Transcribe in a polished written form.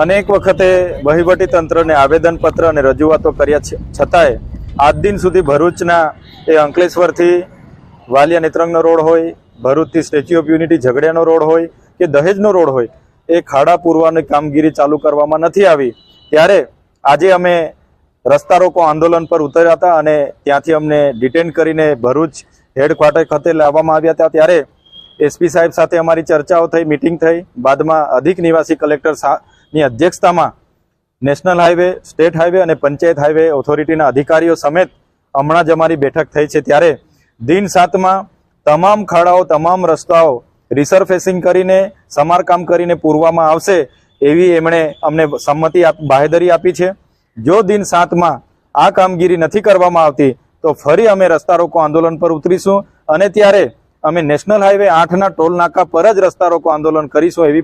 અનેક વખતે વહીવટી તંત્રને આવેદનપત્ર અને રજૂઆતો કર્યા છતાંય આજ દિન સુધી ભરૂચના એ અંકલેશ્વરથી વાલિયા નેત્રંગનો રોડ હોય, ભરૂચથી સ્ટેચ્યુ ઓફ યુનિટી ઝઘડિયાનો રોડ હોય કે દહેજનો રોડ હોય, એ ખાડા પૂરવાની કામગીરી ચાલુ કરવામાં નથી આવી. ત્યારે આજે અમે રસ્તા રોકો આંદોલન પર ઉતર્યા હતા અને ત્યાંથી અમને ડિટેન કરીને ભરૂચ હેડક્વાર્ટર ખાતે લાવવામાં આવ્યા હતા. ત્યારે એસપી સાહેબ સાથે અમારી ચર્ચાઓ થઈ, મિટિંગ થઈ. બાદમાં અધિક નિવાસી કલેક્ટરની અધ્યક્ષતામાં નેશનલ હાઈવે, સ્ટેટ હાઈવે અને પંચાયત હાઈવે ઓથોરિટીના અધિકારીઓ સમેત હમણાં જ અમારી બેઠક થઈ છે. ત્યારે દિન 7માં તમામ ખાડાઓ, તમામ રસ્તાઓ રિસરફેસિંગ કરીને, સમારકામ કરીને પૂરવામાં આવશે એવી એમણે અમને બાહેધરી આપી છે. જો દિન 7માં આ કામગીરી નથી કરવામાં આવતી તો ફરી અમે રસ્તા રોકો આંદોલન પર ઉતરીશું અને ત્યારે અમે નેશનલ હાઈવે 8ના ટોલ નાકા પર જ રસ્તા રોકો આંદોલન કરીશું એવી